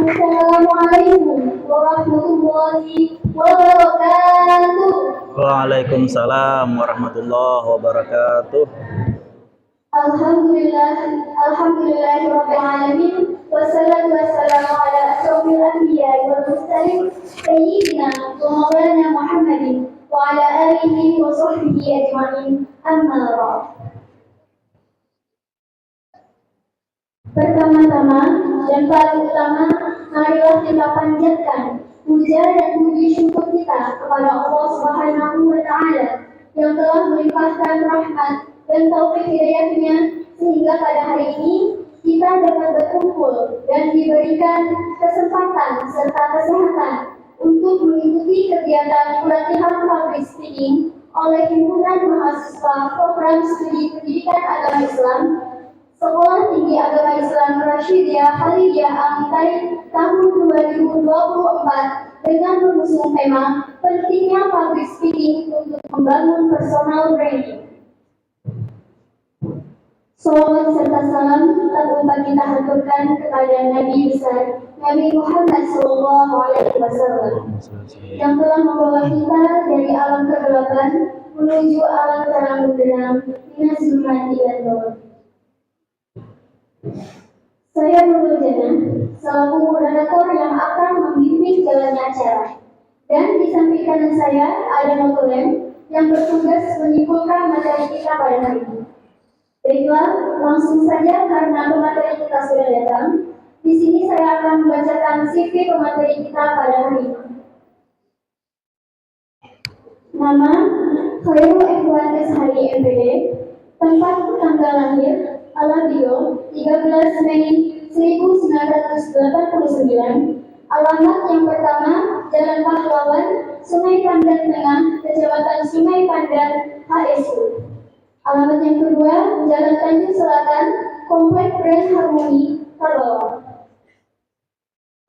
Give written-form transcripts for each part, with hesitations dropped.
Assalamualaikum warahmatullahi wabarakatuh. Waalaikumsalam warahmatullahi wabarakatuh. Alhamdulillahirabbil alamin wassalatu wassalamu ala asyrofil anbiya'i wal mursalin sayyidina wa maulana Muhammadin wa ala alihi wa sahbihi ajmain. Amma ba'd. Pertama-tama dan paling utama, marilah kita panjatkan puja dan puji syukur kita kepada Allah Subhanahu wa Ta'ala yang telah melimpahkan rahmat dan taufik hidayahnya sehingga pada hari ini kita dapat berkumpul dan diberikan kesempatan serta kesehatan untuk mengikuti kegiatan pelatihan public speaking oleh Himpunan Mahasiswa Program Studi Pendidikan Agama Islam Sekolah Tinggi Agama Islam Rasyidiyah Khalidiyah Amintai tahun 2024 dengan mengusung tema pentingnya public speaking untuk membangun personal branding. Salawat serta salam tak lupa kita haturkan kepada Nabi besar Nabi Muhammad SAW yang telah membawa kita dari alam kegelapan menuju alam terang benderang minas zulmati dan nur. Saya Nurul Jannah, selaku moderator yang akan membimbing jalannya acara. Dan di samping kanan saya ada Notulem yang bertugas menyimpulkan materi kita pada hari ini. Baiklah, langsung saja karena pemateri kita sudah datang. Di sini saya akan membacakan CV pemateri kita pada hari ini. Nama Khairul Ikhwan Eshari MPD, tempat tanggal lahir Alabio 13 Mei 1989. Alamat yang pertama Jalan Pahlawan, Sungai Pandan Tengah, Kecamatan Sungai Pandan, HSU. Alamat yang kedua Jalan Tanjung Selatan, Komplek Grand Harmoni, Tabawang.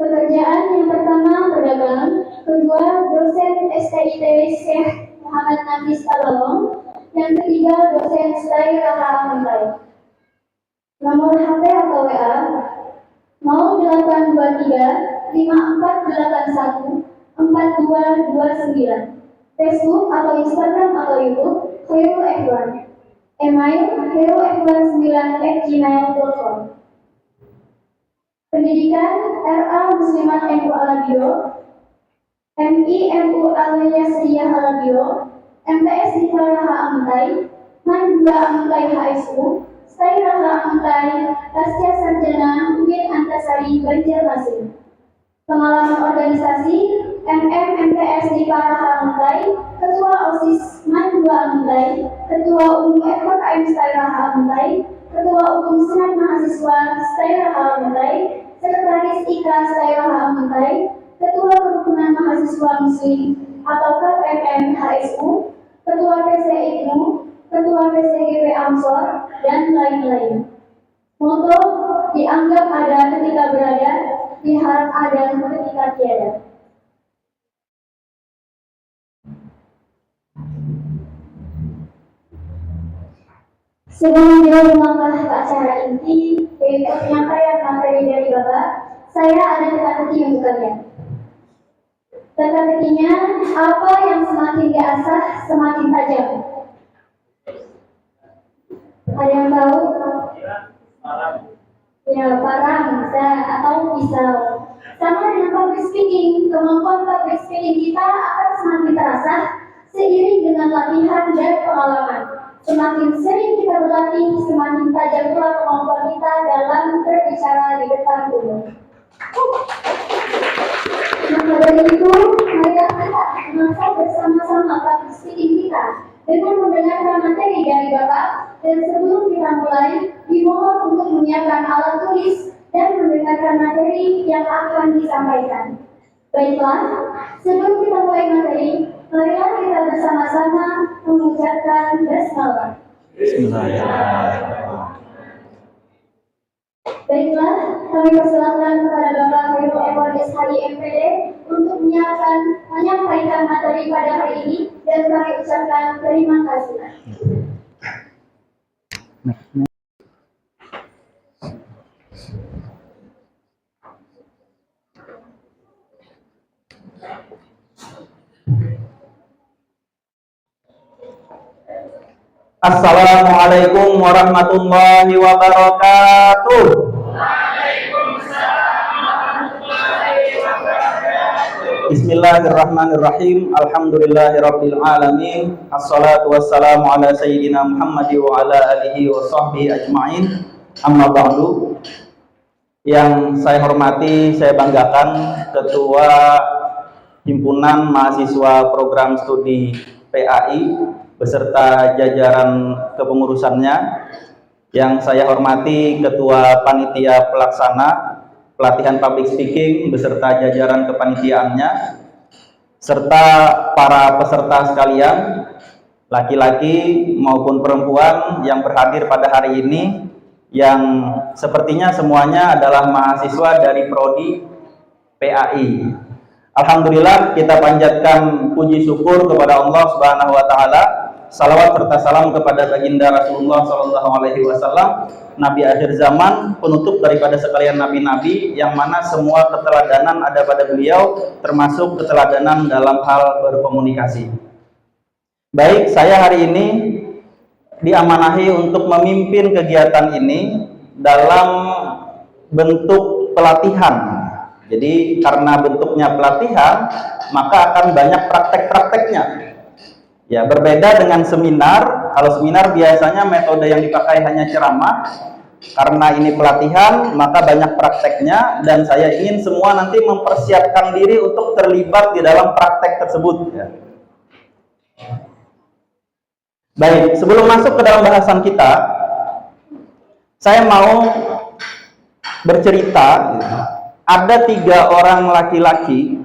Pekerjaan yang pertama pedagang, kedua dosen STIT Syekh Muhammad Nafis Tabawang, yang ketiga dosen STI Raha Amintai. Nomor HP atau WA 0823 5481 4229. Facebook atau Instagram atau YouTube Khairul Ikhwan. Email khairulihwan9@gmail.com. Pendidikan RA Muslimat MU Alabio, MIMU Aliyasriyah Alabio, MTS di Raha Amintai, MAN 2 Amintai HSU, Stay Raha Amintai, Pasca Sarjana UIN Antasari Banjarmasin. Pengalaman organisasi MMMTS di Raha Amintai, Ketua OSIS MAN 2 Amintai, Ketua Umum FKM Stay Raha Amintai, Ketua Umum Senat Mahasiswa Stay Raha Amintai, Sekretaris IKA Stay Raha Amintai, Ketua Kerukunan Mahasiswa Muslim atau KPM HSU, Ketua PC IKNU, Ketua PCGP Amsor, dan lain-lain. Moto dianggap ada ketika berada, diharap ada ketika tiada. Sebelum kita melangkah ke acara inti, yaitu penyampaian materi dari Bapak, saya ada teka-teki untuk kalian. Teka-tekinya, apa yang semakin diasah semakin tajam? Ada yang tahu? Ya, parang bisa atau pisau. Sama dengan public speaking, kemampuan public speaking kita akan semakin terasa seiring dengan latihan dan pengalaman. Semakin sering kita berlatih, semakin tajam pula kemampuan kita dalam berbicara di depan umum. Maka dari itu, marilah kita mengasah bersama-sama public speaking kita dengan mendengarkan materi dari Bapak. Dan sebelum kita mulai, dimohon untuk menyiapkan alat tulis dan mendengarkan materi yang akan disampaikan. Baiklah, sebelum kita mulai materi, marilah kita bersama-sama mengucapkan basmalah. Bismillahirrahmanirrahim. Baiklah, kami persilakan kepada Bapak Khairul Ikhwan Eshari MPD untuk menyampaikan materi pada hari ini dan kami ucapkan terima kasih. Assalamualaikum warahmatullahi wabarakatuh. Bismillahirrahmanirrahim. Alhamdulillahirabbil alamin. Assalatu wassalamu ala sayyidina Muhammad wa ala alihi wa sahbihi ajmain. Amma ba'du. Yang saya hormati, saya banggakan Ketua Himpunan Mahasiswa Program Studi PAI beserta jajaran kepengurusannya. Yang saya hormati Ketua Panitia Pelaksana Pelatihan Public Speaking beserta jajaran kepanitiaannya, serta para peserta sekalian, laki-laki maupun perempuan yang berhadir pada hari ini, yang sepertinya semuanya adalah mahasiswa dari Prodi PAI. Alhamdulillah, kita panjatkan puji syukur kepada Allah Subhanahu wa taala. Salawat serta salam kepada baginda Rasulullah SAW, Nabi akhir zaman, penutup daripada sekalian nabi-nabi, yang mana semua keteladanan ada pada beliau, termasuk keteladanan dalam hal berkomunikasi. Baik, saya hari ini diamanahi untuk memimpin kegiatan ini dalam bentuk pelatihan. Jadi karena bentuknya pelatihan, maka akan banyak praktek-prakteknya. Ya, berbeda dengan seminar. Kalau seminar biasanya metode yang dipakai hanya ceramah. Karena ini pelatihan, maka banyak prakteknya, dan saya ingin semua nanti mempersiapkan diri untuk terlibat di dalam praktek tersebut. Ya. Baik, sebelum masuk ke dalam bahasan kita, saya mau bercerita. Ada 3 orang laki-laki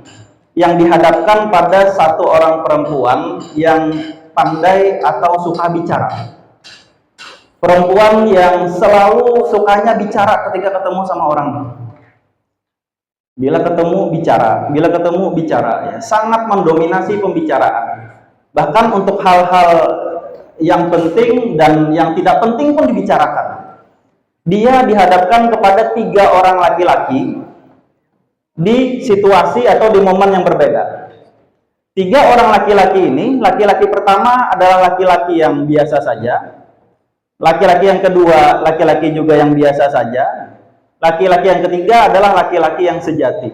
yang dihadapkan pada 1 orang perempuan yang pandai atau suka bicara. Perempuan yang selalu sukanya bicara ketika ketemu sama orang. Bila ketemu bicara, ya, sangat mendominasi pembicaraan. Bahkan untuk hal-hal yang penting dan yang tidak penting pun dibicarakan. Dia dihadapkan kepada 3 orang laki-laki di situasi atau di momen yang berbeda. 3 orang laki-laki ini, laki-laki pertama adalah laki-laki yang biasa saja, laki-laki yang kedua laki-laki juga yang biasa saja, laki-laki yang ketiga adalah laki-laki yang sejati.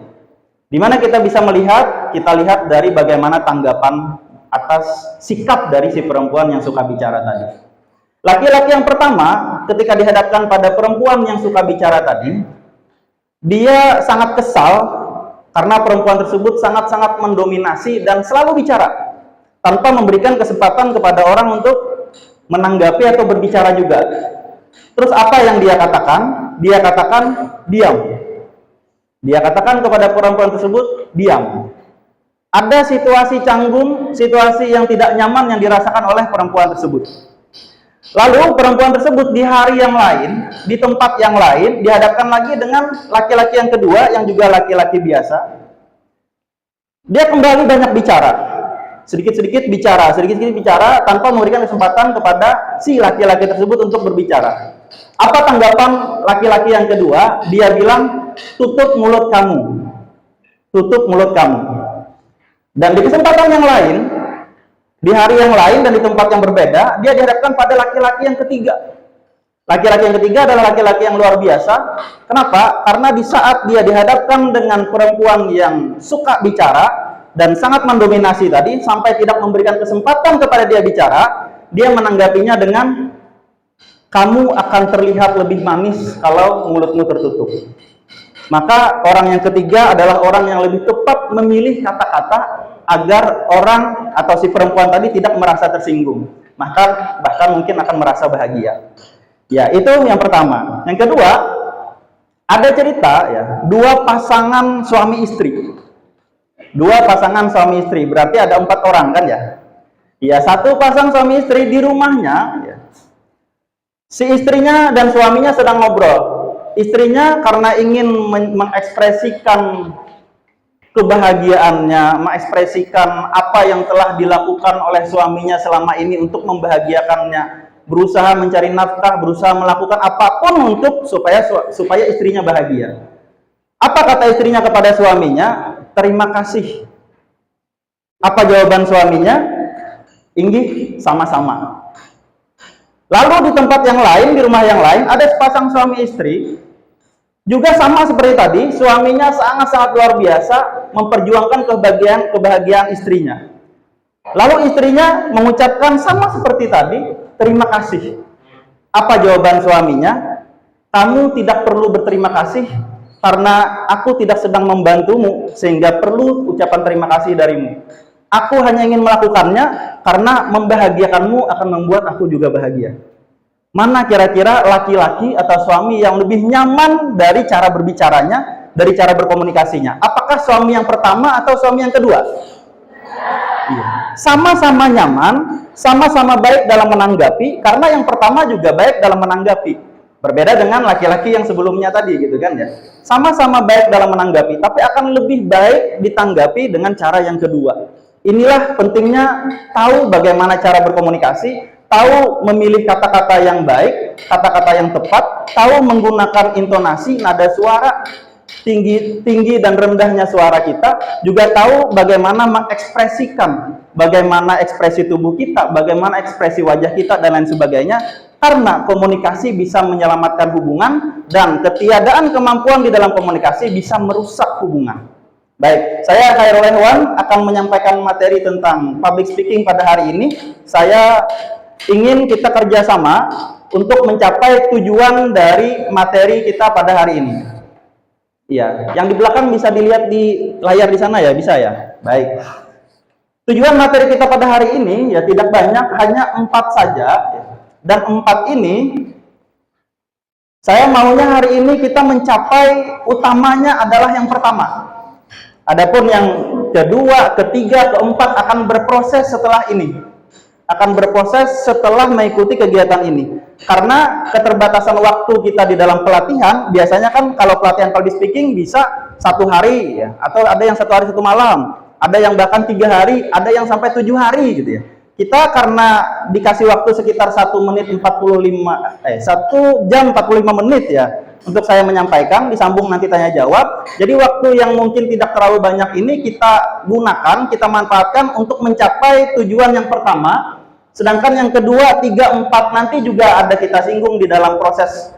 Di mana kita bisa melihat, kita lihat dari bagaimana tanggapan atas sikap dari si perempuan yang suka bicara tadi. Laki-laki yang pertama, ketika dihadapkan pada perempuan yang suka bicara tadi, dia sangat kesal karena perempuan tersebut sangat-sangat mendominasi dan selalu bicara tanpa memberikan kesempatan kepada orang untuk menanggapi atau berbicara juga. Terus apa yang dia katakan? Dia katakan diam. Dia katakan kepada perempuan tersebut diam. Ada situasi canggung, situasi yang tidak nyaman yang dirasakan oleh perempuan tersebut. Lalu perempuan tersebut di hari yang lain, di tempat yang lain, dihadapkan lagi dengan laki-laki yang kedua yang juga laki-laki biasa. Dia kembali banyak bicara, sedikit-sedikit bicara tanpa memberikan kesempatan kepada si laki-laki tersebut untuk berbicara. Apa tanggapan laki-laki yang kedua? Dia bilang, tutup mulut kamu, tutup mulut kamu. Dan di kesempatan yang lain, di hari yang lain dan di tempat yang berbeda, dia dihadapkan pada laki-laki yang ketiga. Laki-laki yang ketiga adalah laki-laki yang luar biasa. Kenapa? Karena di saat dia dihadapkan dengan perempuan yang suka bicara dan sangat mendominasi tadi, sampai tidak memberikan kesempatan kepada dia bicara, dia menanggapinya dengan, kamu akan terlihat lebih manis kalau mulutmu tertutup. Maka orang yang ketiga adalah orang yang lebih tepat memilih kata-kata agar orang atau si perempuan tadi tidak merasa tersinggung, maka bahkan mungkin akan merasa bahagia. Ya, itu yang pertama. Yang kedua, ada cerita ya, 2 pasangan suami istri. 2 pasangan suami istri, berarti ada 4 orang kan ya? Ya, 1 pasang suami istri di rumahnya ya. Si istrinya dan suaminya sedang ngobrol. Istrinya karena ingin mengekspresikan kebahagiaannya, mengekspresikan apa yang telah dilakukan oleh suaminya selama ini untuk membahagiakannya, berusaha mencari nafkah, berusaha melakukan apapun untuk supaya istrinya bahagia. Apa kata istrinya kepada suaminya? Terima kasih Apa jawaban suaminya? Inggih, sama-sama. Lalu di tempat yang lain, di rumah yang lain, ada sepasang suami istri, juga sama seperti tadi, suaminya sangat-sangat luar biasa memperjuangkan kebahagiaan istrinya. Lalu istrinya mengucapkan sama seperti tadi, terima kasih. Apa jawaban suaminya? Kamu tidak perlu berterima kasih karena aku tidak sedang membantumu sehingga perlu ucapan terima kasih darimu. Aku hanya ingin melakukannya karena membahagiakanmu akan membuat aku juga bahagia. Mana kira-kira laki-laki atau suami yang lebih nyaman dari cara berbicaranya, dari cara berkomunikasinya? Apakah suami yang pertama atau suami yang kedua? Iya. Sama-sama nyaman, sama-sama baik dalam menanggapi, karena yang pertama juga baik dalam menanggapi. Berbeda dengan laki-laki yang sebelumnya tadi, gitu kan ya. Sama-sama baik dalam menanggapi, tapi akan lebih baik ditanggapi dengan cara yang kedua. Inilah pentingnya tahu bagaimana cara berkomunikasi, tahu memilih kata-kata yang baik, kata-kata yang tepat, tahu menggunakan intonasi, nada suara, tinggi dan rendahnya suara kita, juga tahu bagaimana mengekspresikan, bagaimana ekspresi tubuh kita, bagaimana ekspresi wajah kita, dan lain sebagainya, karena komunikasi bisa menyelamatkan hubungan, dan ketiadaan kemampuan di dalam komunikasi bisa merusak hubungan. Baik, saya Khairul Ehwan akan menyampaikan materi tentang public speaking pada hari ini. Saya ingin kita kerjasama untuk mencapai tujuan dari materi kita pada hari ini. Iya, yang di belakang bisa dilihat di layar di sana ya, bisa ya? Baik. Tujuan materi kita pada hari ini ya tidak banyak, hanya 4 saja. Dan 4 ini, saya maunya hari ini kita mencapai utamanya adalah yang pertama. Adapun yang kedua, ketiga, keempat akan berproses setelah ini. Akan berproses setelah mengikuti kegiatan ini. Karena keterbatasan waktu kita di dalam pelatihan, biasanya kan kalau pelatihan public speaking bisa 1 hari, ya, atau ada yang 1 hari 1 malam, ada yang bahkan 3 hari, ada yang sampai 7 hari gitu ya. Kita karena dikasih waktu sekitar 1 jam 45 menit ya, untuk saya menyampaikan, disambung nanti tanya jawab. Jadi waktu yang mungkin tidak terlalu banyak ini kita gunakan, kita manfaatkan untuk mencapai tujuan yang pertama. Sedangkan yang kedua, 3, 4 nanti juga ada kita singgung di dalam proses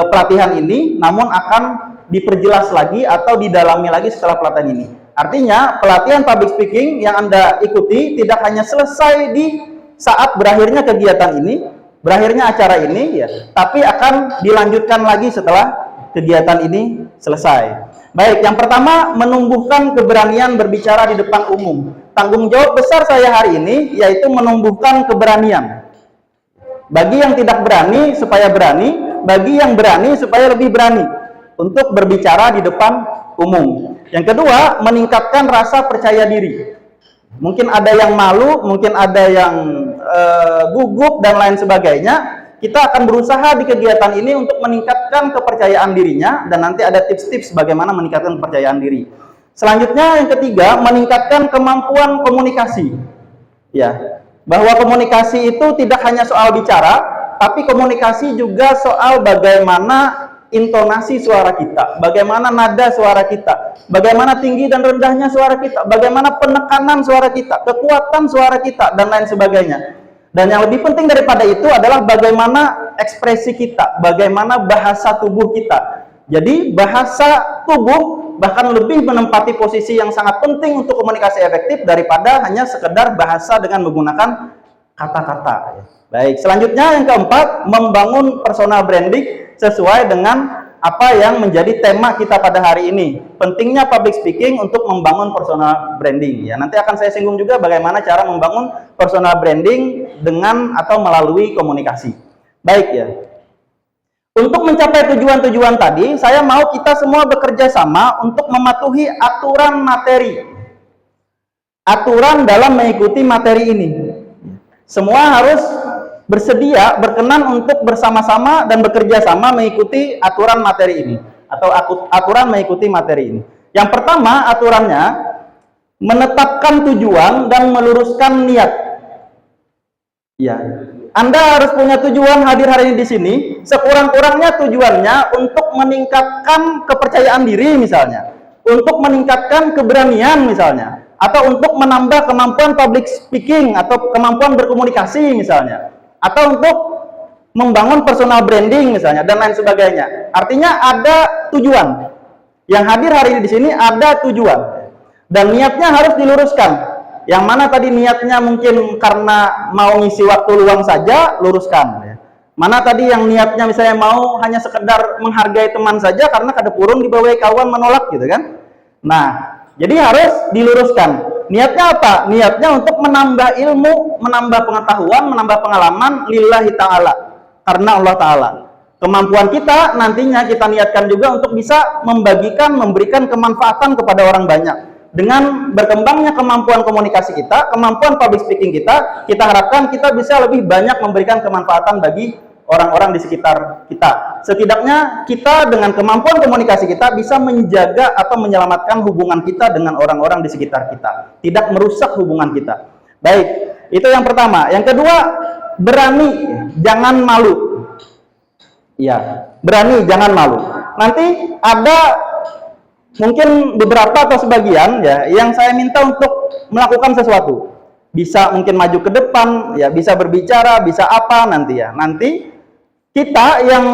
pelatihan ini, namun akan diperjelas lagi atau didalami lagi setelah pelatihan ini. Artinya pelatihan public speaking yang Anda ikuti tidak hanya selesai di saat berakhirnya kegiatan ini, berakhirnya acara ini ya, tapi akan dilanjutkan lagi setelah kegiatan ini selesai. Baik, yang pertama menumbuhkan keberanian berbicara di depan umum. Tanggung jawab besar saya hari ini yaitu menumbuhkan keberanian. Bagi yang tidak berani supaya berani, bagi yang berani supaya lebih berani untuk berbicara di depan umum. Yang kedua, meningkatkan rasa percaya diri. Mungkin ada yang malu, mungkin ada yang gugup dan lain sebagainya. Kita akan berusaha di kegiatan ini untuk meningkatkan kepercayaan dirinya, dan nanti ada tips-tips bagaimana meningkatkan kepercayaan diri. Selanjutnya yang ketiga, meningkatkan kemampuan komunikasi. Ya, bahwa komunikasi itu tidak hanya soal bicara, tapi komunikasi juga soal bagaimana intonasi suara kita, bagaimana nada suara kita, bagaimana tinggi dan rendahnya suara kita, bagaimana penekanan suara kita, kekuatan suara kita, dan lain sebagainya. Dan yang lebih penting daripada itu adalah bagaimana ekspresi kita, bagaimana bahasa tubuh kita. Jadi bahasa tubuh bahkan lebih menempati posisi yang sangat penting untuk komunikasi efektif daripada hanya sekedar bahasa dengan menggunakan kata-kata. Baik, selanjutnya yang keempat, membangun personal branding sesuai dengan apa yang menjadi tema kita pada hari ini. Pentingnya public speaking untuk membangun personal branding. Ya, nanti akan saya singgung juga bagaimana cara membangun personal branding dengan atau melalui komunikasi. Baik ya. Untuk mencapai tujuan-tujuan tadi, saya mau kita semua bekerja sama untuk mematuhi aturan materi. Aturan dalam mengikuti materi ini. Semua harus bersedia, berkenan untuk bersama-sama dan bekerja sama mengikuti aturan materi ini, atau aturan mengikuti materi ini. Yang pertama, aturannya menetapkan tujuan dan meluruskan niat. Ya, Anda harus punya tujuan hadir hari ini di sini. Sekurang-kurangnya tujuannya untuk meningkatkan kepercayaan diri misalnya, untuk meningkatkan keberanian misalnya, atau untuk menambah kemampuan public speaking atau kemampuan berkomunikasi misalnya, atau untuk membangun personal branding misalnya, dan lain sebagainya. Artinya ada tujuan. Yang hadir hari ini di sini ada tujuan, dan niatnya harus diluruskan. Yang mana tadi niatnya mungkin karena mau ngisi waktu luang saja, luruskan. Mana tadi yang niatnya misalnya mau hanya sekedar menghargai teman saja karena kada purun dibawa kawan menolak gitu kan. Nah, jadi harus diluruskan. Niatnya apa? Niatnya untuk menambah ilmu, menambah pengetahuan, menambah pengalaman lillahi ta'ala, karena Allah Ta'ala. Kemampuan kita nantinya kita niatkan juga untuk bisa membagikan, memberikan kemanfaatan kepada orang banyak. Dengan berkembangnya kemampuan komunikasi kita, kemampuan public speaking kita harapkan kita bisa lebih banyak memberikan kemanfaatan bagi orang-orang di sekitar kita. Setidaknya kita dengan kemampuan komunikasi kita bisa menjaga atau menyelamatkan hubungan kita dengan orang-orang di sekitar kita, tidak merusak hubungan kita. Baik, itu yang pertama. Yang kedua, berani, jangan malu. Ya, berani, jangan malu. Nanti ada mungkin beberapa atau sebagian ya yang saya minta untuk melakukan sesuatu. Bisa mungkin maju ke depan, ya bisa berbicara, bisa apa nanti ya. Nanti kita yang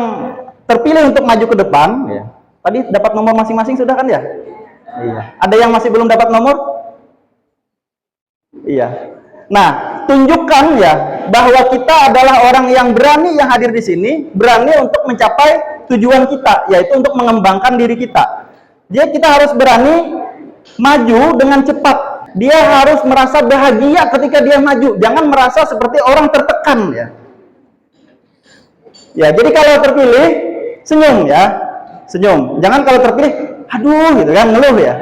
terpilih untuk maju ke depan, ya. Tadi dapat nomor masing-masing sudah kan ya? Iya. Ada yang masih belum dapat nomor? Iya. Nah, tunjukkan ya bahwa kita adalah orang yang berani yang hadir di sini, berani untuk mencapai tujuan kita, yaitu untuk mengembangkan diri kita. Jadi kita harus berani maju dengan cepat. Dia harus merasa bahagia ketika dia maju, jangan merasa seperti orang tertekan ya. Ya, jadi kalau terpilih senyum ya, senyum. Jangan kalau terpilih, aduh gitu kan, ngeluh ya.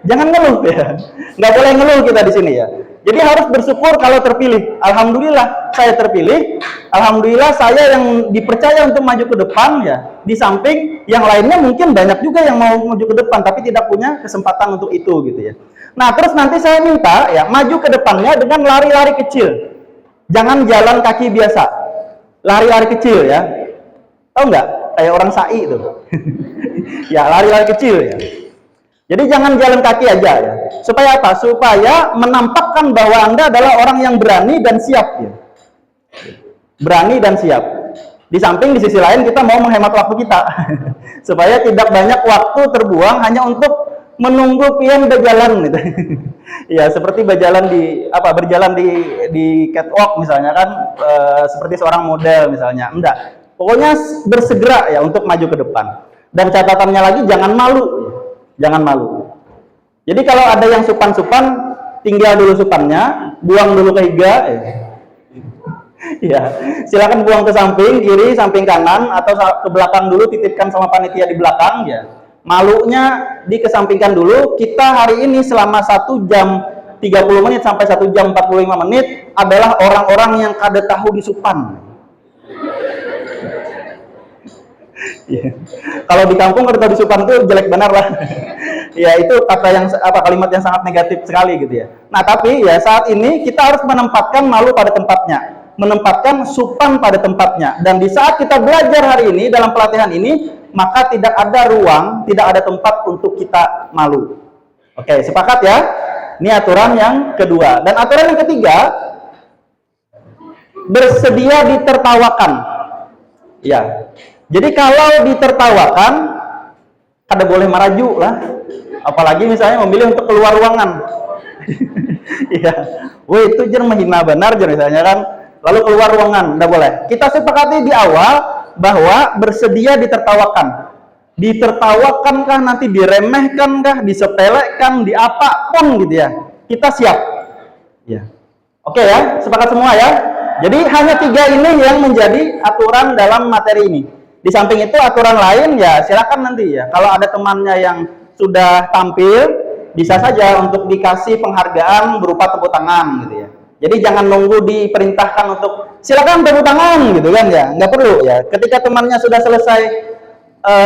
Jangan ngeluh ya. Nggak boleh ngeluh kita di sini ya. Jadi harus bersyukur kalau terpilih. Alhamdulillah saya terpilih. Alhamdulillah saya yang dipercaya untuk maju ke depan ya. Di samping yang lainnya mungkin banyak juga yang mau maju ke depan tapi tidak punya kesempatan untuk itu gitu ya. Nah, terus nanti saya minta ya maju ke depannya dengan lari-lari kecil. Jangan jalan kaki biasa. Lari-lari kecil ya. Tahu nggak? Kayak orang sai itu. Ya, lari-lari kecil ya. Jadi jangan jalan kaki aja ya. Supaya apa? Supaya menampakkan bahwa Anda adalah orang yang berani dan siap ya. Berani dan siap. Di samping di sisi lain kita mau menghemat waktu kita. Supaya tidak banyak waktu terbuang hanya untuk menunggu pian berjalan gitu. Ya, seperti berjalan di catwalk misalnya kan, seperti seorang model misalnya. Enggak. Pokoknya bersegera ya untuk maju ke depan. Dan catatannya lagi jangan malu. Jangan malu. Jadi kalau ada yang supan-supan, tinggal dulu supannya, buang dulu ke higa. Ya, silakan buang ke samping kiri, samping kanan, atau ke belakang dulu, titipkan sama panitia di belakang ya. Malunya dikesampingkan dulu. Kita hari ini selama 1 jam 30 menit sampai 1 jam 45 menit adalah orang-orang yang kada tahu disupan. Ya. Kalau di kampung kada tahu disupan itu jelek benar lah. Ya, itu kalimat yang sangat negatif sekali gitu ya. Nah, tapi ya saat ini kita harus menempatkan malu pada tempatnya, menempatkan supan pada tempatnya. Dan di saat kita belajar hari ini dalam pelatihan ini, maka tidak ada ruang, tidak ada tempat untuk kita malu. Oke, sepakat ya? Ini aturan yang kedua. Dan aturan yang ketiga, bersedia ditertawakan. Ya. Jadi kalau ditertawakan, kada boleh maraju lah. Apalagi misalnya memilih untuk keluar ruangan. Iya. Woi, itu jer menghina benar jer misalnya kan. Lalu keluar ruangan, tidak boleh. Kita sepakati di awal bahwa bersedia ditertawakan. Ditertawakankah, nanti diremehkankah, disepelekan, di apapun gitu ya. Kita siap. Ya. Oke ya, sepakat semua ya. Jadi hanya 3 ini yang menjadi aturan dalam materi ini. Di samping itu aturan lain ya silakan nanti ya. Kalau ada temannya yang sudah tampil, bisa saja untuk dikasih penghargaan berupa tepuk tangan gitu ya. Jadi jangan nunggu diperintahkan untuk silakan tepuk tangan gitu kan ya. Nggak perlu ya. Ketika temannya sudah selesai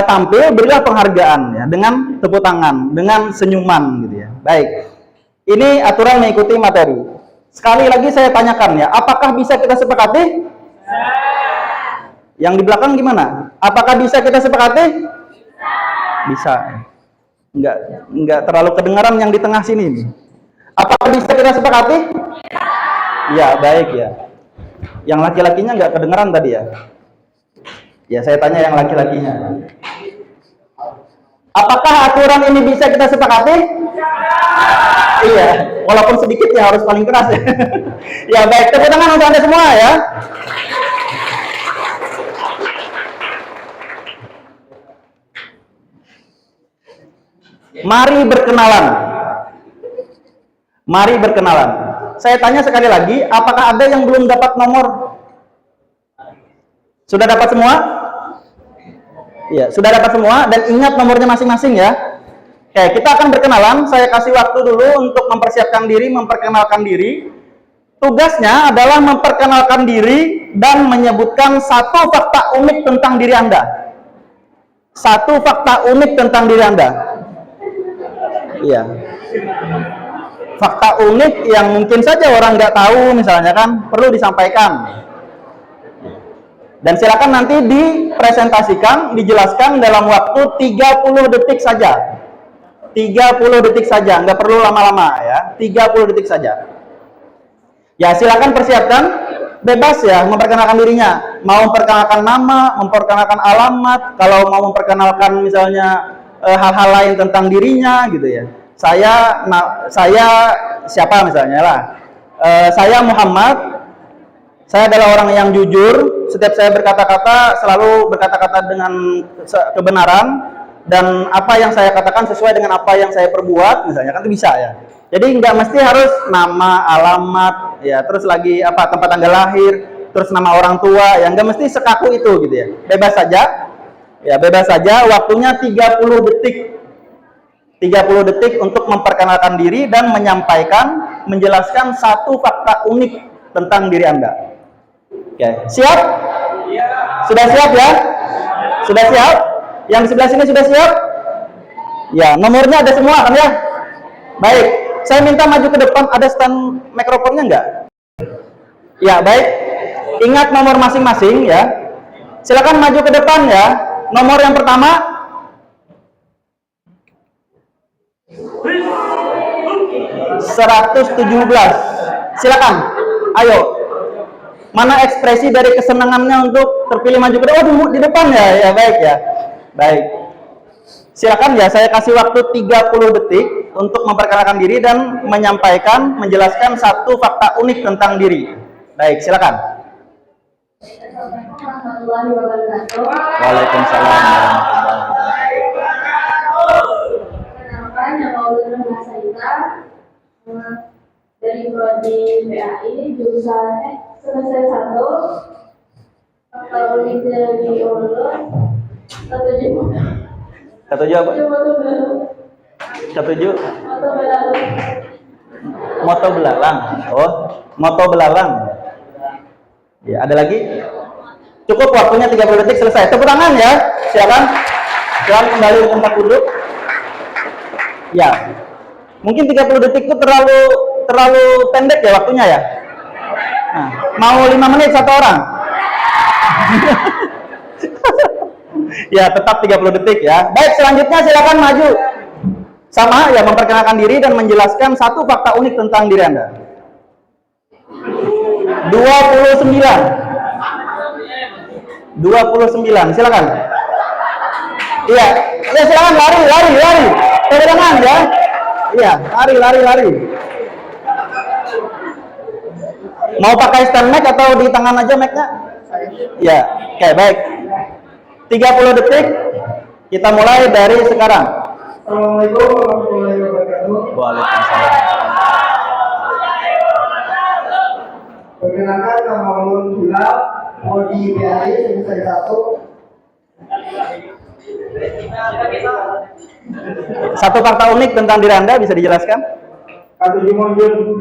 tampil, berilah penghargaan ya dengan tepuk tangan, dengan senyuman gitu ya. Baik. Ini aturan mengikuti materi. Sekali lagi saya tanyakan ya, apakah bisa kita sepakati? Yang di belakang gimana? Apakah bisa kita sepakati? Bisa. Enggak terlalu kedengaran yang di tengah sini. Apakah bisa kita sepakati? Ya, baik ya. Yang laki-lakinya nggak kedengeran tadi ya? Ya, saya tanya yang laki-lakinya. Apakah aturan ini bisa kita sepakati? Iya, walaupun sedikit ya harus paling keras ya. Ya, baik. Tepuk tangan untuk Anda semua ya. Mari berkenalan. Mari berkenalan. Saya tanya sekali lagi, apakah ada yang belum dapat nomor? Sudah dapat semua? Iya, sudah dapat semua dan ingat nomornya masing-masing ya. Oke, kita akan berkenalan. Saya kasih waktu dulu untuk mempersiapkan diri, memperkenalkan diri. Tugasnya adalah memperkenalkan diri dan menyebutkan satu fakta unik tentang diri Anda. Satu fakta unik tentang diri Anda. Iya. Fakta unik yang mungkin saja orang nggak tahu misalnya kan, perlu disampaikan. Dan silakan nanti dipresentasikan, dijelaskan dalam waktu 30 detik saja. 30 detik saja, nggak perlu lama-lama ya. 30 detik saja. Ya, silakan persiapkan, bebas ya memperkenalkan dirinya. Mau memperkenalkan nama, memperkenalkan alamat, kalau mau memperkenalkan misalnya hal-hal lain tentang dirinya gitu ya. Saya siapa misalnya lah. Saya Muhammad. Saya adalah orang yang jujur. Setiap saya berkata-kata selalu berkata-kata dengan kebenaran dan apa yang saya katakan sesuai dengan apa yang saya perbuat misalnya kan itu bisa ya. Jadi nggak mesti harus nama, alamat, ya terus lagi apa tempat tanggal lahir, terus nama orang tua, ya nggak mesti sekaku itu gitu ya. Bebas saja. Ya, bebas saja. Waktunya 30 detik. 30 detik untuk memperkenalkan diri dan menyampaikan, menjelaskan satu fakta unik tentang diri Anda. Oke, siap? Sudah siap ya? Sudah siap? Yang sebelah sini sudah siap? Ya, nomornya ada semua kan ya? Baik, saya minta maju ke depan, ada stand mikrofonnya enggak? Ya, baik. Ingat nomor masing-masing ya. Silakan maju ke depan ya. Nomor yang pertama 117. Silakan. Ayo. Mana ekspresi dari kesenangannya untuk terpilih maju ke depan? Oh, di depan ya. Ya, baik ya. Baik. Silakan ya, saya kasih waktu 30 detik untuk memperkenalkan diri dan menyampaikan, menjelaskan satu fakta unik tentang diri. Baik, silakan. Assalamualaikum warahmatullahi wabarakatuh. Waalaikumsalam. Perkenalkan, nama Ulun Mahasiswa dari prodi PAI jurusan semester 1. Kalau di Ulun Ketujuh apa? Ketujuh. Moto belalang. Oh, moto belalang. Ya, ada lagi? Cukup waktunya 30 detik selesai. Tepuk tangan ya. Silakan. Silakan kembali ke tempat duduk. Ya. Mungkin 30 detik itu terlalu pendek ya waktunya ya. Nah, mau 5 menit satu orang. Ya, tetap 30 detik ya. Baik, selanjutnya silakan maju. Sama ya, memperkenalkan diri dan menjelaskan satu fakta unik tentang diri Anda. 29. Silakan. Iya, ya silakan lari. Tepuk tangan ya. Iya, lari. Mau pakai stand mic atau di tangan aja mic-nya? Ya, oke, baik. 30 detik. Kita mulai dari sekarang. Assalamualaikum warahmatullahi wabarakatuh. Waalaikumsalam. Perkenalkan, nama Ulun Bilal, prodi PAI semester 1. Satu fakta unik tentang diri Anda bisa dijelaskan? Katujuh Monjun.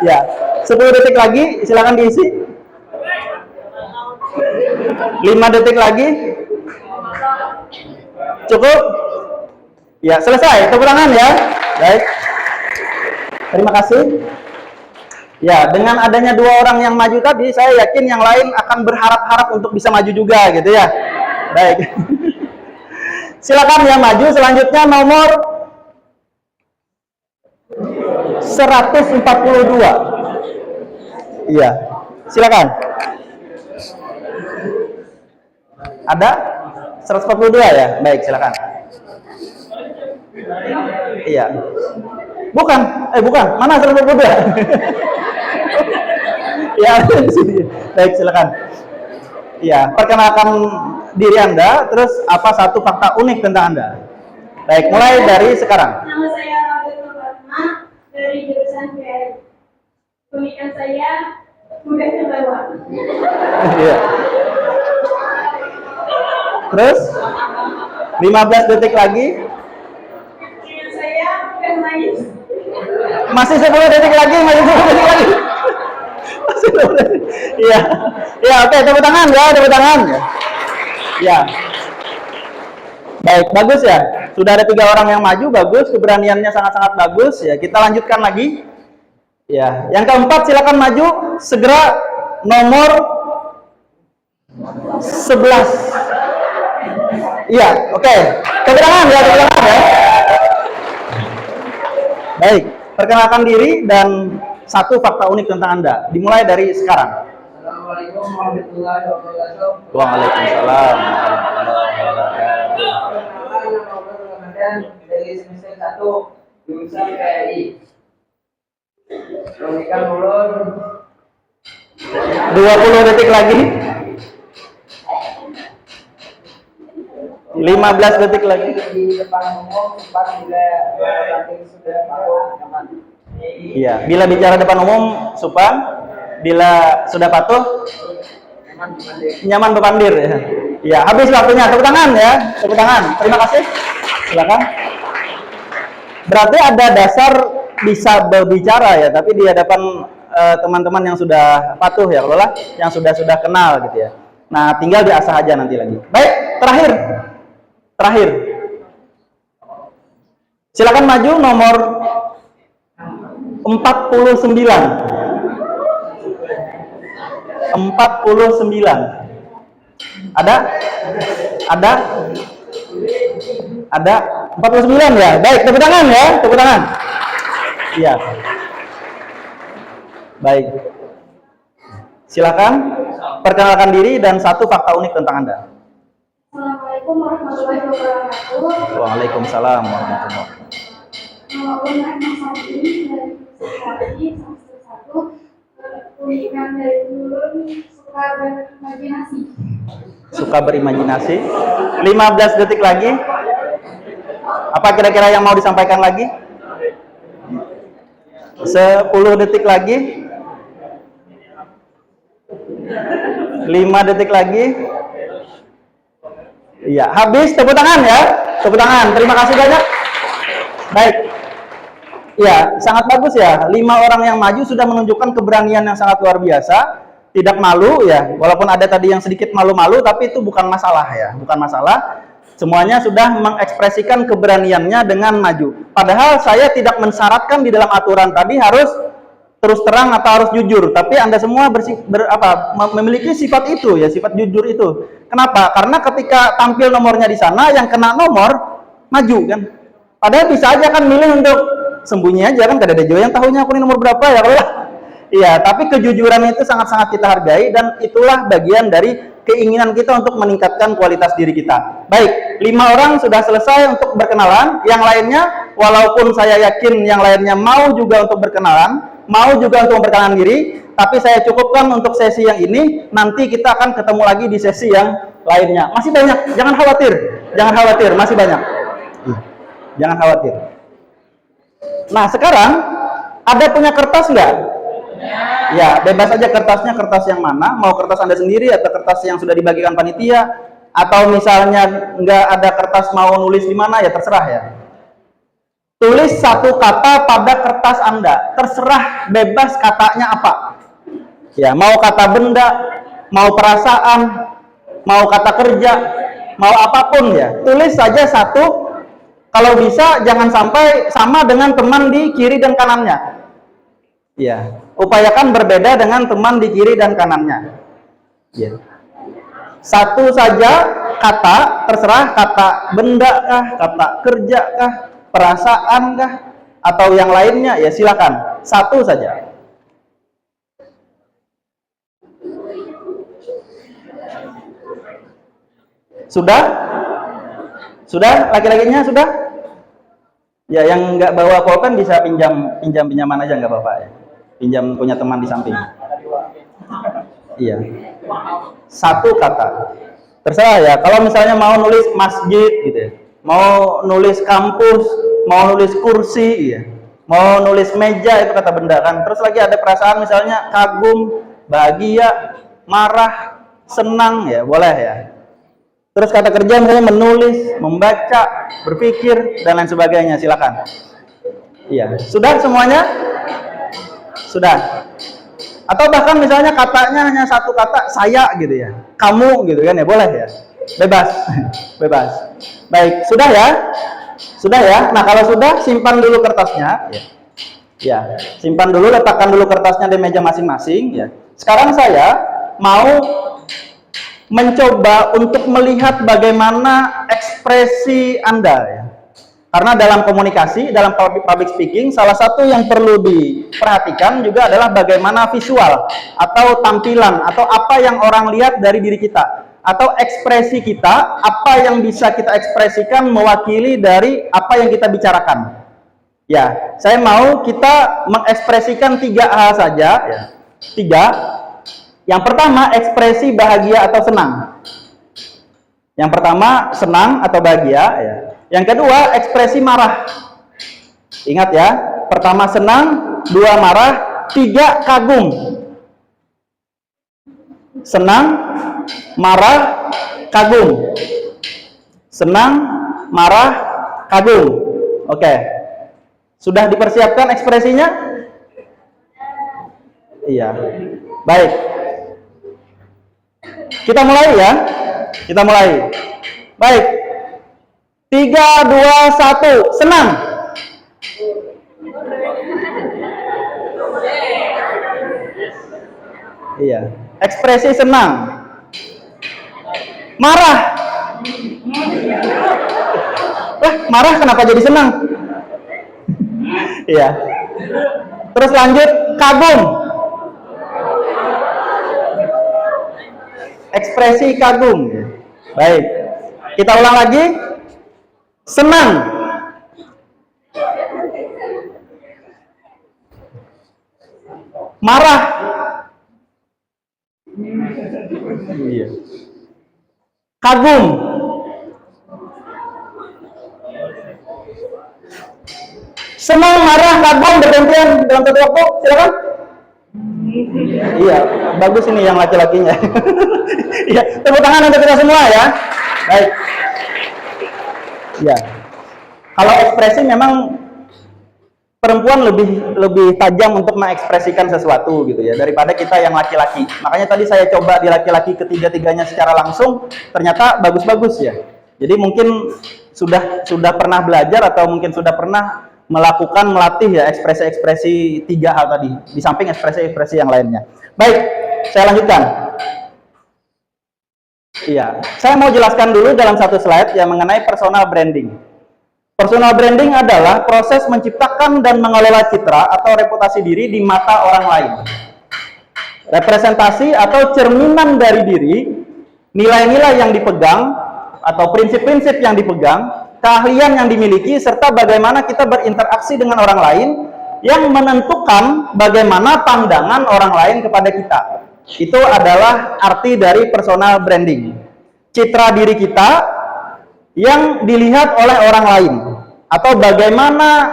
Ya, 10 detik lagi, silakan diisi. 5 detik lagi. Cukup? Ya, selesai. Tepuk tangan ya. Baik. Terima kasih. Ya, dengan adanya 2 orang yang maju tadi, saya yakin yang lain akan berharap-harap untuk bisa maju juga gitu ya. Baik. Silakan yang maju. Selanjutnya nomor 142. Iya, silakan. Ada 142 ya? Baik, silakan. Iya. Bukan, bukan. Mana 142? Ya, di sini. Baik, silakan. Iya, perkenalkan diri Anda, terus apa satu fakta unik tentang Anda? Baik, mulai dari sekarang. Nama saya Roberto Fatma dari jurusan PRI. Pemikiran saya mudah terbawa. Iya. Terus 15 detik lagi. Pemikiran saya mudah nangis. Masih 10 detik lagi, masih 10 detik lagi. Masih 10 detik. Iya. Ya, oke, tepuk tangan ya, tepuk tangan ya. Ya. Baik, bagus ya. Sudah ada 3 orang yang maju, bagus, keberaniannya sangat-sangat bagus ya. Kita lanjutkan lagi. Ya, yang keempat silakan maju segera nomor 11. Iya, oke. Tepuk tangan ya, tepuk tangan ya. Baik, perkenalkan diri dan satu fakta unik tentang Anda. Dimulai dari sekarang. Assalamualaikum warahmatullahi wabarakatuh. Waalaikumsalam. Dari semester 1 jurusan PRI. Pemikiran ulun 20 detik lagi. 15 detik lagi. di depan umum tempat bila nanti sudah patuh nyaman. Iya, bila bicara depan umum, Supan. Bila sudah patuh, nyaman berpandir ya. Iya, habis waktunya. Tepuk tangan ya, tepuk tangan. Terima kasih. Silakan. Berarti ada dasar bisa berbicara ya, tapi di hadapan teman-teman yang sudah patuh ya, kalau lah yang sudah kenal gitu ya. Nah, tinggal diasah aja nanti lagi. Baik, terakhir. Silakan maju nomor 49. 49. Ada 49 ya. Baik, tepuk tangan ya, tepuk tangan. Iya. Baik. Silakan perkenalkan diri dan satu fakta unik tentang Anda. Assalamualaikum warahmatullahi wabarakatuh. Waalaikumsalam warahmatullahi wabarakatuh. Nama saya Rahma Sabri dari Sekali semester 1. Pemikiran dari dulu suka berimajinasi. Suka berimajinasi. 15 detik lagi. Apa kira-kira yang mau disampaikan lagi? 10 detik lagi. 5 detik lagi. Iya, habis. Tepuk tangan ya. Tepuk tangan. Terima kasih banyak. Baik. Ya, sangat bagus ya. 5 orang yang maju sudah menunjukkan keberanian yang sangat luar biasa. Tidak malu ya. Walaupun ada tadi yang sedikit malu-malu, tapi itu bukan masalah ya. Bukan masalah. Semuanya sudah mengekspresikan keberaniannya dengan maju. Padahal saya tidak mensyaratkan di dalam aturan tadi harus terus terang atau harus jujur. Tapi Anda semua memiliki sifat itu ya, sifat jujur itu. Kenapa? Karena ketika tampil nomornya di sana, yang kena nomor maju kan. Padahal bisa aja kan milih untuk sembunyi aja kan, gak ada juga yang tahunya aku ini nomor berapa ya kalau lah. Iya, tapi kejujuran itu sangat-sangat kita hargai dan itulah bagian dari keinginan kita untuk meningkatkan kualitas diri kita. Baik, 5 orang sudah selesai untuk berkenalan. Yang lainnya, walaupun saya yakin yang lainnya mau juga untuk berkenalan, mau juga untuk memperkenalkan diri, tapi saya cukupkan untuk sesi yang ini. Nanti kita akan ketemu lagi di sesi yang lainnya. Masih banyak, jangan khawatir, masih banyak. Jangan khawatir. Nah, sekarang ada punya kertas nggak? Ya, bebas aja kertasnya, kertas yang mana? Mau kertas Anda sendiri atau kertas yang sudah dibagikan panitia? Atau misalnya nggak ada kertas mau nulis di mana ya terserah ya. Tulis satu kata pada kertas Anda, terserah bebas katanya apa. Ya, mau kata benda, mau perasaan, mau kata kerja, mau apapun ya. Tulis saja satu. Kalau bisa jangan sampai sama dengan teman di kiri dan kanannya. Ya, upayakan berbeda dengan teman di kiri dan kanannya. Ya. Satu saja kata, terserah kata benda kah, kata kerja kah, perasaan kah, atau yang lainnya, ya silakan. Satu saja. Sudah? Sudah? Laki-lakinya sudah? Ya, yang nggak bawa pulpen bisa pinjaman aja, nggak apa-apa ya. Pinjam punya teman di samping. Iya. Satu kata. Terserah ya. Kalau misalnya mau nulis masjid gitu ya, mau nulis kampus, mau nulis kursi, iya. Mau nulis meja, itu kata benda kan. Terus lagi ada perasaan misalnya kagum, bahagia, marah, senang, ya boleh ya. Terus kata kerja misalnya menulis, membaca, berpikir, dan lain sebagainya, silakan. Iya, sudah semuanya? Sudah. Atau bahkan misalnya katanya hanya satu kata, saya gitu ya, kamu gitu kan ya, boleh ya. Bebas, bebas. Baik, sudah ya? Sudah ya? Nah kalau sudah, simpan dulu kertasnya. Ya, simpan dulu, letakkan dulu kertasnya di meja masing-masing. Ya. Sekarang saya mau mencoba untuk melihat bagaimana ekspresi Anda ya. Karena dalam komunikasi, dalam public speaking, salah satu yang perlu diperhatikan juga adalah bagaimana visual atau tampilan atau apa yang orang lihat dari diri kita atau ekspresi kita, apa yang bisa kita ekspresikan mewakili dari apa yang kita bicarakan. Ya, saya mau kita mengekspresikan 3 hal saja ya. 3. Yang pertama, ekspresi bahagia atau senang. Yang pertama, senang atau bahagia. Ya. Yang kedua, ekspresi marah. Ingat ya, pertama senang, 2 marah, 3 kagum. Senang, marah, kagum. Senang, marah, kagum. Oke. Sudah dipersiapkan ekspresinya? Iya. Baik. Kita mulai ya. Kita mulai. Baik. 3, 2, 1. Senang. Iya. Ekspresi senang. Marah. Marah kenapa jadi senang? Iya. Terus lanjut, kagum. Ekspresi kagum. Baik. Kita ulang lagi. Senang. Marah. Iya. Kagum. Senang, marah, kagum bergantian dalam satu waktu. Silakan. Iya, bagus ini yang laki-lakinya. Iya, tepuk tangan untuk kita semua ya. Baik. Ya. Kalau ekspresi memang perempuan lebih tajam untuk mengekspresikan sesuatu gitu ya daripada kita yang laki-laki. Makanya tadi saya coba di laki-laki ketiga-tiganya secara langsung, ternyata bagus-bagus ya. Jadi mungkin sudah pernah belajar atau mungkin sudah pernah melatih ya ekspresi-ekspresi 3 hal tadi di samping ekspresi-ekspresi yang lainnya. Baik, saya lanjutkan. Iya, saya mau jelaskan dulu dalam satu slide yang mengenai personal branding. Personal branding adalah proses menciptakan dan mengelola citra atau reputasi diri di mata orang lain. Representasi atau cerminan dari diri, nilai-nilai yang dipegang atau prinsip-prinsip yang dipegang, keahlian yang dimiliki, serta bagaimana kita berinteraksi dengan orang lain yang menentukan bagaimana pandangan orang lain kepada kita. Itu adalah arti dari personal branding. Citra diri kita yang dilihat oleh orang lain, atau bagaimana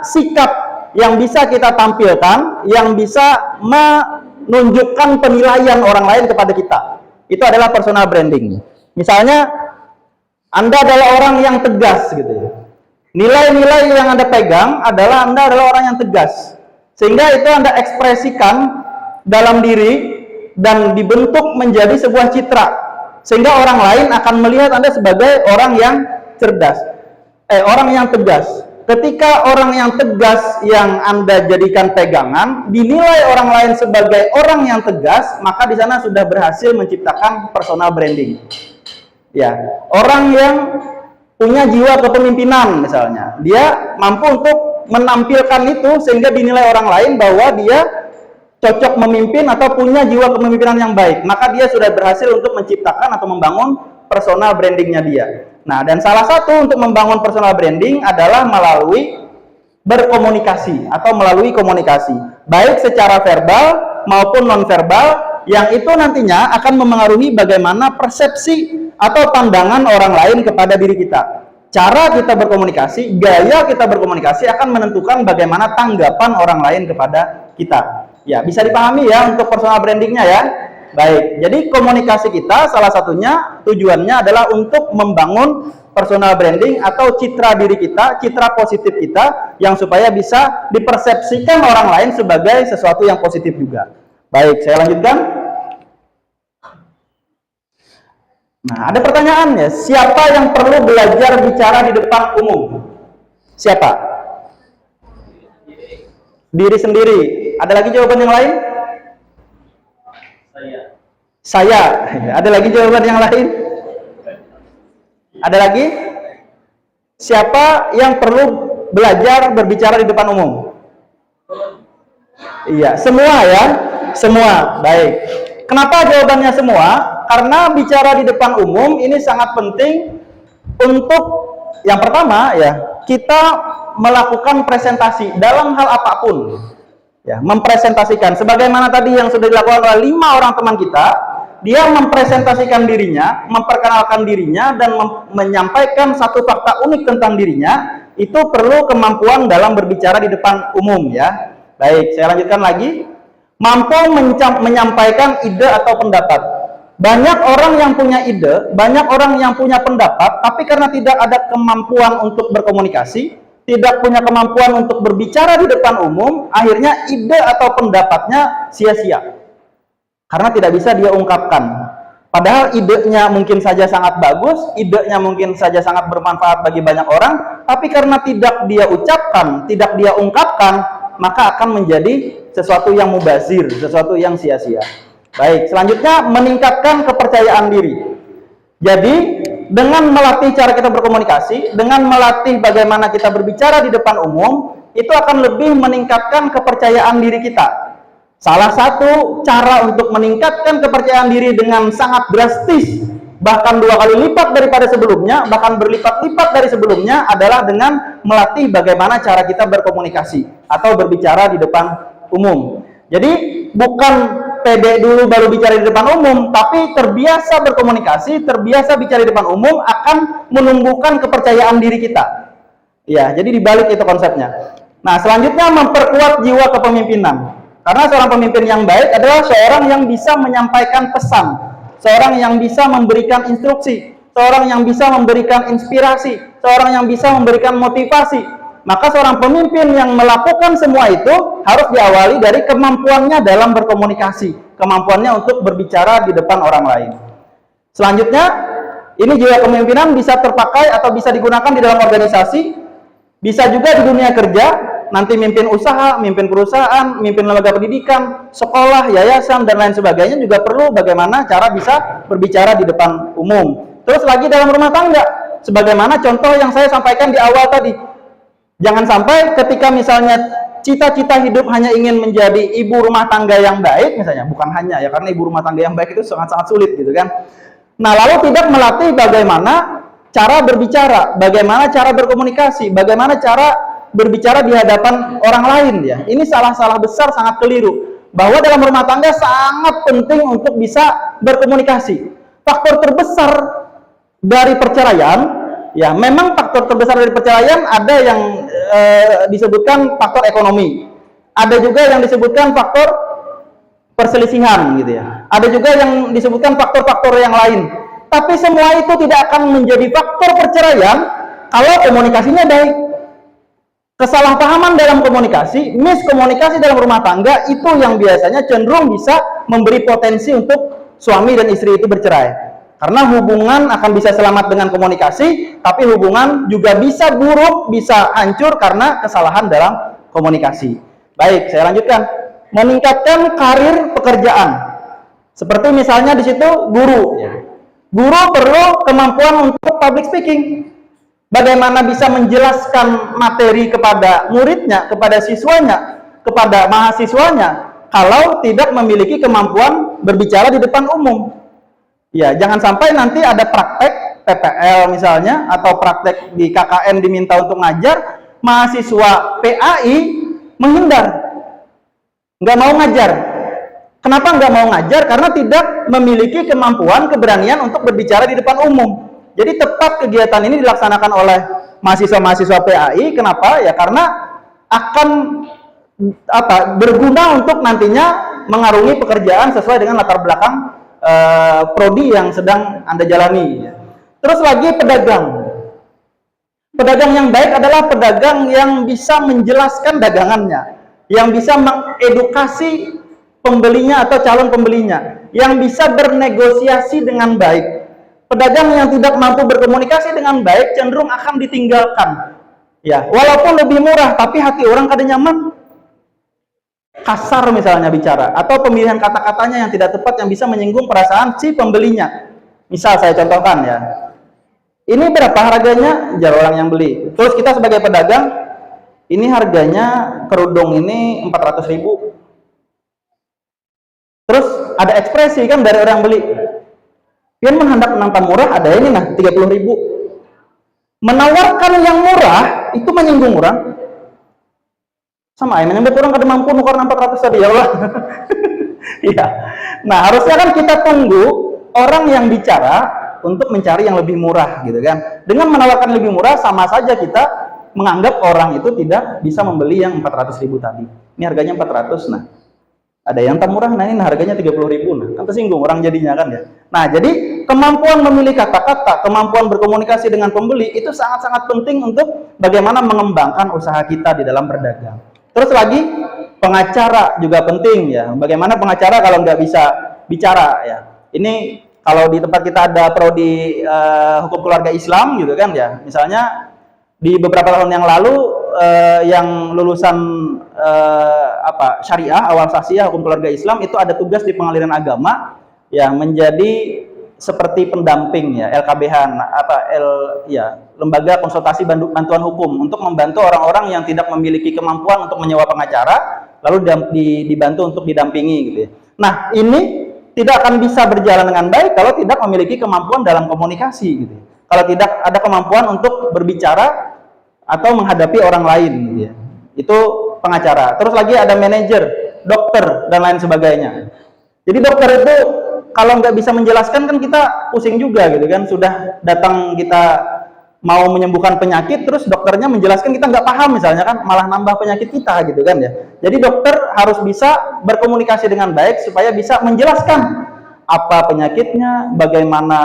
sikap yang bisa kita tampilkan, yang bisa menunjukkan penilaian orang lain kepada kita. Itu adalah personal branding. Misalnya, Anda adalah orang yang tegas gitu ya. Nilai-nilai yang Anda pegang adalah Anda adalah orang yang tegas. Sehingga itu Anda ekspresikan dalam diri dan dibentuk menjadi sebuah citra. Sehingga orang lain akan melihat Anda sebagai orang yang cerdas. Orang yang tegas. Ketika orang yang tegas yang Anda jadikan pegangan dinilai orang lain sebagai orang yang tegas, maka di sana sudah berhasil menciptakan personal branding. Ya, orang yang punya jiwa kepemimpinan misalnya. Dia mampu untuk menampilkan itu sehingga dinilai orang lain bahwa dia cocok memimpin atau punya jiwa kepemimpinan yang baik. Maka dia sudah berhasil untuk menciptakan atau membangun personal brandingnya dia. Nah, dan salah satu untuk membangun personal branding adalah melalui berkomunikasi atau melalui komunikasi, baik secara verbal maupun non-verbal, yang itu nantinya akan memengaruhi bagaimana persepsi atau pandangan orang lain kepada diri kita. Cara kita berkomunikasi, gaya kita berkomunikasi akan menentukan bagaimana tanggapan orang lain kepada kita. Ya, bisa dipahami ya untuk personal brandingnya ya. Baik, jadi komunikasi kita salah satunya tujuannya adalah untuk membangun personal branding atau citra diri kita, citra positif kita yang supaya bisa dipersepsikan orang lain sebagai sesuatu yang positif juga. Baik, saya lanjutkan. Nah, ada pertanyaan ya, siapa yang perlu belajar bicara di depan umum? Siapa? Diri sendiri. Ada lagi jawaban yang lain? Saya. Ada lagi jawaban yang lain? Ada lagi? Siapa yang perlu belajar berbicara di depan umum? Iya, semua ya. Semua. Baik. Kenapa jawabannya semua? Karena bicara di depan umum ini sangat penting untuk yang pertama ya, kita melakukan presentasi dalam hal apapun. Ya, mempresentasikan sebagaimana tadi yang sudah dilakukan oleh 5 orang teman kita, dia mempresentasikan dirinya, memperkenalkan dirinya dan menyampaikan satu fakta unik tentang dirinya, itu perlu kemampuan dalam berbicara di depan umum ya. Baik, saya lanjutkan lagi. Mampu menyampaikan ide atau pendapat. Banyak orang yang punya ide, banyak orang yang punya pendapat, tapi karena tidak ada kemampuan untuk berkomunikasi, tidak punya kemampuan untuk berbicara di depan umum, akhirnya ide atau pendapatnya sia-sia. Karena tidak bisa dia ungkapkan. Padahal idenya mungkin saja sangat bagus, idenya mungkin saja sangat bermanfaat bagi banyak orang, tapi karena tidak dia ucapkan, tidak dia ungkapkan, maka akan menjadi sesuatu yang mubazir, sesuatu yang sia-sia. Baik, selanjutnya meningkatkan kepercayaan diri. Jadi, dengan melatih cara kita berkomunikasi, dengan melatih bagaimana kita berbicara di depan umum, itu akan lebih meningkatkan kepercayaan diri kita. Salah satu cara untuk meningkatkan kepercayaan diri dengan sangat drastis, bahkan 2 kali lipat daripada sebelumnya, bahkan berlipat-lipat dari sebelumnya, adalah dengan melatih bagaimana cara kita berkomunikasi atau berbicara di depan umum. Jadi bukan pede dulu baru bicara di depan umum, tapi terbiasa berkomunikasi, terbiasa bicara di depan umum akan menumbuhkan kepercayaan diri kita. Ya, jadi dibalik itu konsepnya. Nah, selanjutnya memperkuat jiwa kepemimpinan. Karena seorang pemimpin yang baik adalah seorang yang bisa menyampaikan pesan, seorang yang bisa memberikan instruksi, seorang yang bisa memberikan inspirasi, seorang yang bisa memberikan motivasi. Maka seorang pemimpin yang melakukan semua itu harus diawali dari kemampuannya dalam berkomunikasi, kemampuannya untuk berbicara di depan orang lain. Selanjutnya, ini jiwa kepemimpinan bisa terpakai atau bisa digunakan di dalam organisasi, bisa juga di dunia kerja, nanti mimpin usaha, mimpin perusahaan, mimpin lembaga pendidikan, sekolah, yayasan, dan lain sebagainya juga perlu bagaimana cara bisa berbicara di depan umum. Terus lagi dalam rumah tangga, sebagaimana contoh yang saya sampaikan di awal tadi. Jangan sampai ketika misalnya cita-cita hidup hanya ingin menjadi ibu rumah tangga yang baik, misalnya, bukan hanya ya, karena ibu rumah tangga yang baik itu sangat-sangat sulit gitu kan. Nah, lalu tidak melatih bagaimana cara berbicara, bagaimana cara berkomunikasi, bagaimana cara berbicara di hadapan orang lain ya. Ini salah-salah besar, sangat keliru. Bahwa dalam rumah tangga sangat penting untuk bisa berkomunikasi. Faktor terbesar dari perceraian, ya, memang faktor terbesar dari perceraian ada yang disebutkan faktor ekonomi, ada juga yang disebutkan faktor perselisihan gitu ya, ada juga yang disebutkan faktor-faktor yang lain. Tapi semua itu tidak akan menjadi faktor perceraian kalau komunikasinya baik. Kesalahpahaman dalam komunikasi, miskomunikasi dalam rumah tangga itu yang biasanya cenderung bisa memberi potensi untuk suami dan istri itu bercerai. Karena hubungan akan bisa selamat dengan komunikasi, tapi hubungan juga bisa buruk, bisa hancur karena kesalahan dalam komunikasi. Baik, saya lanjutkan. Meningkatkan karir pekerjaan. Seperti misalnya di situ guru. Guru perlu kemampuan untuk public speaking. Bagaimana bisa menjelaskan materi kepada muridnya, kepada siswanya, kepada mahasiswanya, kalau tidak memiliki kemampuan berbicara di depan umum? Ya, jangan sampai nanti ada praktek PPL misalnya, atau praktek di KKN diminta untuk ngajar, mahasiswa PAI menghindar, nggak mau ngajar. Kenapa nggak mau ngajar? Karena tidak memiliki kemampuan, keberanian untuk berbicara di depan umum. Jadi tepat kegiatan ini dilaksanakan oleh mahasiswa-mahasiswa PAI. Kenapa? Ya karena akan berguna untuk nantinya mengarungi pekerjaan sesuai dengan latar belakang prodi yang sedang Anda jalani. Terus lagi pedagang. Pedagang yang baik adalah pedagang yang bisa menjelaskan dagangannya, yang bisa mengedukasi pembelinya atau calon pembelinya, yang bisa bernegosiasi dengan baik. Pedagang yang tidak mampu berkomunikasi dengan baik cenderung akan ditinggalkan. Ya, walaupun lebih murah, tapi hati orang kada nyaman. Kasar misalnya bicara, atau pemilihan kata-katanya yang tidak tepat yang bisa menyinggung perasaan si pembelinya. Misal saya contohkan ya. Ini berapa harganya? Jar orang yang beli. Terus kita sebagai pedagang, ini harganya kerudung ini 400.000. Terus ada ekspresi kan dari orang beli. Pian menghendak nampak murah, ada ini nah 30.000. Menawarkan yang murah itu menyinggung orang. Sama ayam yang orang kada mampu nukar 400 tadi ya Allah. Iya. Nah, harusnya kan kita tunggu orang yang bicara untuk mencari yang lebih murah gitu kan. Dengan menawarkan lebih murah sama saja kita menganggap orang itu tidak bisa membeli yang 400.000 tadi. Ini harganya 400. Nah, ada yang tak murah, nah ini harganya 30.000. Nah, kan tersinggung orang jadinya kan ya. Nah, jadi kemampuan memilih kata-kata, kemampuan berkomunikasi dengan pembeli itu sangat-sangat penting untuk bagaimana mengembangkan usaha kita di dalam berdagang. Terus lagi pengacara juga penting ya. Bagaimana pengacara kalau nggak bisa bicara ya. Ini kalau di tempat kita ada prodi hukum keluarga Islam gitu kan ya. Misalnya di beberapa tahun yang lalu yang lulusan syariah, awal sasiyah hukum keluarga Islam itu ada tugas di pengadilan agama ya, menjadi seperti pendamping ya, LKBH lembaga konsultasi bantuan hukum, untuk membantu orang-orang yang tidak memiliki kemampuan untuk menyewa pengacara lalu dibantu untuk didampingi gitu ya. Nah, ini tidak akan bisa berjalan dengan baik kalau tidak memiliki kemampuan dalam komunikasi gitu ya. Kalau tidak ada kemampuan untuk berbicara atau menghadapi orang lain gitu ya. Itu pengacara. Terus lagi ada manajer, dokter dan lain sebagainya. Jadi dokter itu kalau nggak bisa menjelaskan kan kita pusing juga gitu kan. Sudah datang kita mau menyembuhkan penyakit, terus dokternya menjelaskan kita nggak paham misalnya kan, malah nambah penyakit kita gitu kan ya. Jadi dokter harus bisa berkomunikasi dengan baik supaya bisa menjelaskan apa penyakitnya, bagaimana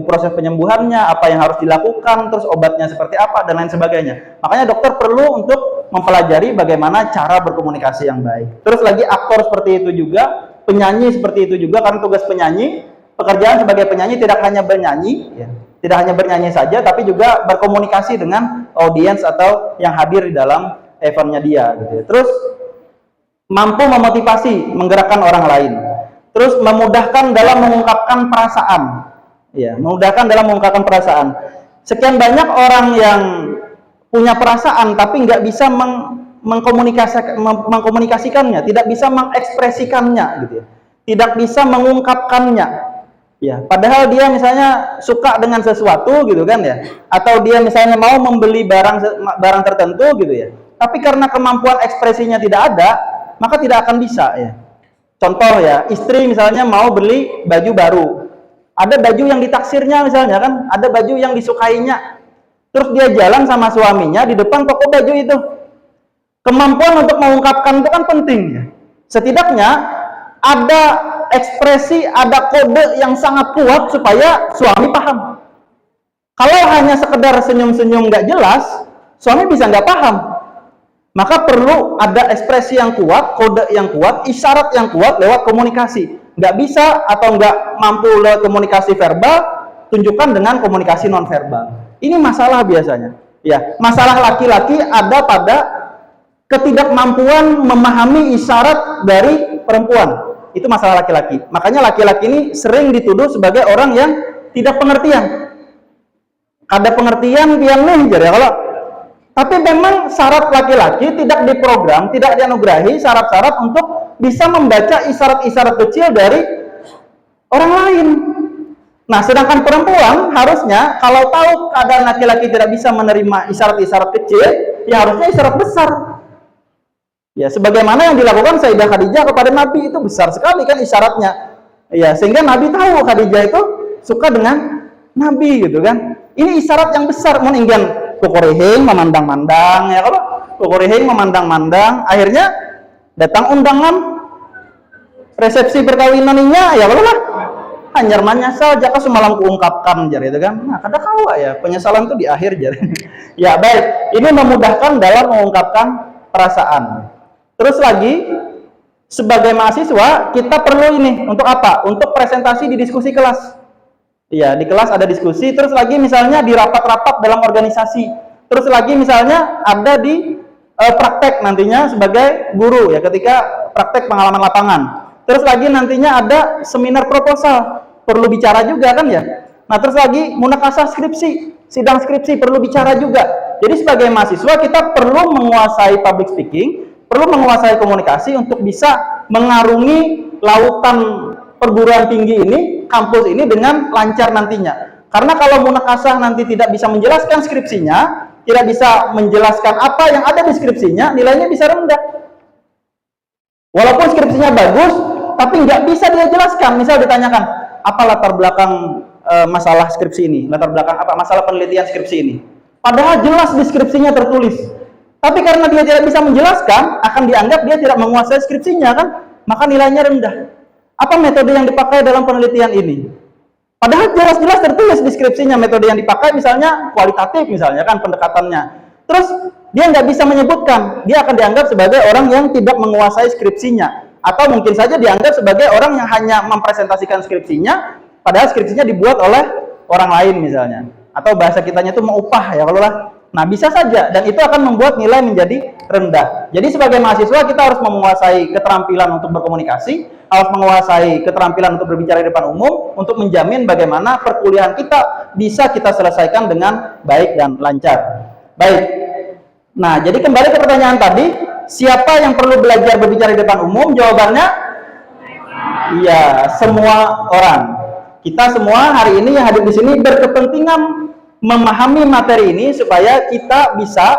proses penyembuhannya, apa yang harus dilakukan, terus obatnya seperti apa, dan lain sebagainya. Makanya dokter perlu untuk mempelajari bagaimana cara berkomunikasi yang baik. Terus lagi aktor seperti itu juga, penyanyi seperti itu juga, karena tugas penyanyi, pekerjaan sebagai penyanyi tidak hanya bernyanyi, ya, tidak hanya bernyanyi saja, tapi juga berkomunikasi dengan audiens atau yang hadir di dalam eventnya dia. Gitu ya. Terus mampu memotivasi, menggerakkan orang lain. Terus memudahkan dalam mengungkapkan perasaan. Ya, memudahkan dalam mengungkapkan perasaan. Sekian banyak orang yang punya perasaan tapi nggak bisa mengkomunikasikannya, tidak bisa mengekspresikannya, gitu ya. Tidak bisa mengungkapkannya. Ya, padahal dia misalnya suka dengan sesuatu gitu kan ya, atau dia misalnya mau membeli barang tertentu gitu ya. Tapi karena kemampuan ekspresinya tidak ada, maka tidak akan bisa ya. Contoh ya, istri misalnya mau beli baju baru. Ada baju yang ditaksirnya misalnya kan, ada baju yang disukainya. Terus dia jalan sama suaminya di depan toko baju itu. Kemampuan untuk mengungkapkan itu kan penting ya. Setidaknya ada ekspresi, ada kode yang sangat kuat supaya suami paham. Kalau hanya sekedar senyum-senyum nggak jelas, suami bisa nggak paham. Maka perlu ada ekspresi yang kuat, kode yang kuat, isyarat yang kuat lewat komunikasi. Nggak bisa atau nggak mampu lewat komunikasi verbal, tunjukkan dengan komunikasi non-verbal. Ini masalah biasanya. Ya, masalah laki-laki ada pada ketidakmampuan memahami isyarat dari perempuan. Itu masalah laki-laki. Makanya laki-laki ini sering dituduh sebagai orang yang tidak pengertian. Ada pengertian pian nih jadi kalau tapi memang syarat laki-laki tidak diprogram, tidak dianugerahi syarat-syarat untuk bisa membaca isyarat-isyarat kecil dari orang lain. Nah, sedangkan perempuan harusnya kalau tahu keadaan laki-laki tidak bisa menerima isyarat-isyarat kecil, ya harusnya isyarat besar. Ya, sebagaimana yang dilakukan Sayyidah Khadijah kepada Nabi itu besar sekali kan isyaratnya. Ya, sehingga Nabi tahu Khadijah itu suka dengan Nabi gitu kan. Ini isyarat yang besar, mun ingin kukurihing memandang-mandang ya kalau kukurihing memandang-mandang, akhirnya datang undangan resepsi perkawinannya ya kalau lah hanyar menyesal jaka semalam kuungkapkan jadi itu kan. Nah, kada kawa ya, penyesalan itu di akhir jadi. Ya, baik. Ini memudahkan dalam mengungkapkan perasaan. Terus lagi sebagai mahasiswa kita perlu ini untuk apa? Untuk presentasi di diskusi kelas. Iya, di kelas ada diskusi, terus lagi misalnya di rapat-rapat dalam organisasi. Terus lagi misalnya ada di praktek nantinya sebagai guru ya ketika praktek pengalaman lapangan. Terus lagi nantinya ada seminar proposal, perlu bicara juga kan ya. Nah, terus lagi munakasah skripsi, sidang skripsi perlu bicara juga. Jadi sebagai mahasiswa kita perlu menguasai public speaking, perlu menguasai komunikasi untuk bisa mengarungi lautan perguruan tinggi ini, kampus ini dengan lancar nantinya. Karena kalau munakasah nanti tidak bisa menjelaskan skripsinya, tidak bisa menjelaskan apa yang ada di skripsinya, nilainya bisa rendah. Walaupun skripsinya bagus, tapi nggak bisa dia jelaskan. Misal ditanyakan, apa latar belakang masalah skripsi ini? Latar belakang apa masalah penelitian skripsi ini? Padahal jelas di skripsinya tertulis. Tapi karena dia tidak bisa menjelaskan, akan dianggap dia tidak menguasai skripsinya kan? Maka nilainya rendah. Apa metode yang dipakai dalam penelitian ini? Padahal jelas-jelas tertulis di skripsinya metode yang dipakai misalnya kualitatif misalnya kan pendekatannya. Terus dia nggak bisa menyebutkan, dia akan dianggap sebagai orang yang tidak menguasai skripsinya. Atau mungkin saja dianggap sebagai orang yang hanya mempresentasikan skripsinya, padahal skripsinya dibuat oleh orang lain misalnya. Atau bahasa kitanya itu mau upah ya kalau lah. Nah, bisa saja, dan itu akan membuat nilai menjadi rendah. Jadi sebagai mahasiswa kita harus menguasai keterampilan untuk berkomunikasi, harus menguasai keterampilan untuk berbicara di depan umum, untuk menjamin bagaimana perkuliahan kita bisa kita selesaikan dengan baik dan lancar. Baik. Nah, jadi kembali ke pertanyaan tadi, siapa yang perlu belajar berbicara di depan umum? Jawabannya, iya, semua orang. Kita semua hari ini yang hadir di sini berkepentingan memahami materi ini supaya kita bisa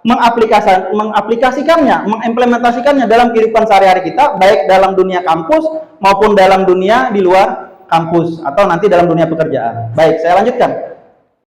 mengaplikasikannya, mengimplementasikannya dalam kehidupan sehari-hari kita, baik dalam dunia kampus maupun dalam dunia di luar kampus atau nanti dalam dunia pekerjaan. Baik, saya lanjutkan.